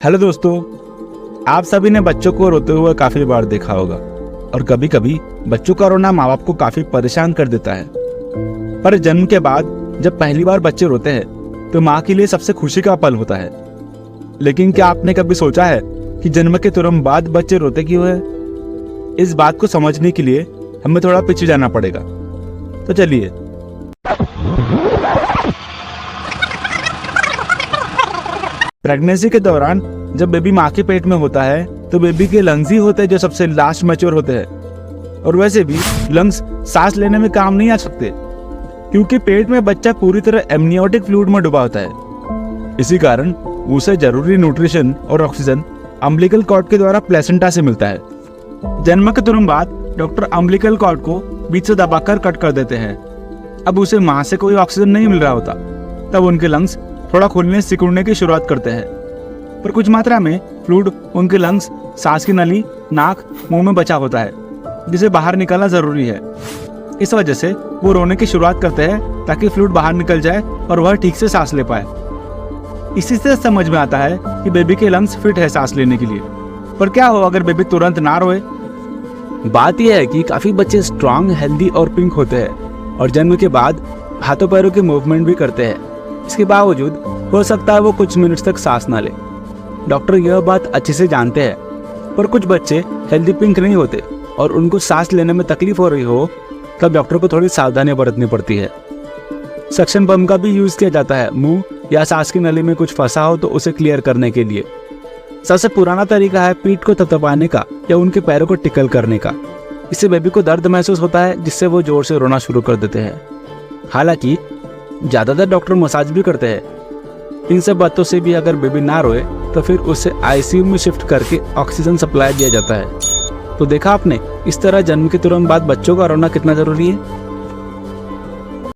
Hello दोस्तों, आप सभी ने बच्चों को रोते हुए काफी बार देखा होगा और कभी कभी बच्चों का रोना माँ बाप को काफी परेशान कर देता है। पर जन्म के बाद जब पहली बार बच्चे रोते हैं तो माँ के लिए सबसे खुशी का पल होता है। लेकिन क्या आपने कभी सोचा है कि जन्म के तुरंत बाद बच्चे रोते क्यों है? इस बात को समझने के लिए हमें थोड़ा पीछे जाना पड़ेगा। तो चलिए। प्रेगनेंसी के दौरान जब बेबी माँ के पेट में होता है तो बेबी के लंग्स ही होते हैं जो सबसे लास्ट मैच्योर होते हैं। और वैसे भी लंग्स सांस लेने में काम नहीं आ सकते क्योंकि पेट में बच्चा पूरी तरह एमनियोटिक फ्लूइड में डूबा होता है। इसी कारण उसे जरूरी न्यूट्रिशन और ऑक्सीजन अम्बिलिकल कॉर्ड के द्वारा प्लेसेंटा से मिलता है। जन्म के तुरंत बाद डॉक्टर अम्बिलिकल कॉर्ड को बीच से दबाकर कट कर देते हैं। अब उसे माँ से कोई ऑक्सीजन नहीं मिल रहा होता, तब उनके लंग्स थोड़ा खुलने सिकुड़ने की शुरुआत करते हैं। पर कुछ मात्रा में फ्लूइड उनके लंग्स, सांस की नली, नाक, मुंह में बचा होता है जिसे बाहर निकालना जरूरी है। इस वजह से वो रोने की शुरुआत करते हैं ताकि फ्लूइड बाहर निकल जाए और वह ठीक से सांस ले पाए। इसी से समझ में आता है कि बेबी के लंग्स फिट है सांस लेने के लिए। पर क्या हो अगर बेबी तुरंत ना रोए? बात यह है कि काफी बच्चे स्ट्रांग, हेल्दी और पिंक होते हैं और जन्म के बाद हाथों पैरों के मूवमेंट भी करते हैं। इसके बावजूद हो सकता है वो कुछ मिनट तक सांस ना ले। डॉक्टर यह बात अच्छे से जानते हैं, पर कुछ बच्चे हेल्दी पिंक नहीं होते और उनको सांस लेने में तकलीफ हो रही हो तब डॉक्टर को थोड़ी सावधानी बरतनी पड़ती है। सक्शन पंप का भी यूज किया जाता है मुंह या सांस की नली में कुछ फंसा हो तो उसे क्लियर करने के लिए। सबसे पुराना तरीका है पीठ को थपथपाने का या उनके पैरों को टिकल करने का। इससे बेबी को दर्द महसूस होता है जिससे वो जोर से रोना शुरू कर देते हैं। हालांकि ज्यादातर डॉक्टर मसाज भी करते हैं। इन सब बातों से भी अगर बेबी ना रोए तो फिर उसे आईसीयू में शिफ्ट करके ऑक्सीजन सप्लाई दिया जाता है। तो देखा आपने, इस तरह जन्म के तुरंत बाद बच्चों का रोना कितना जरूरी है।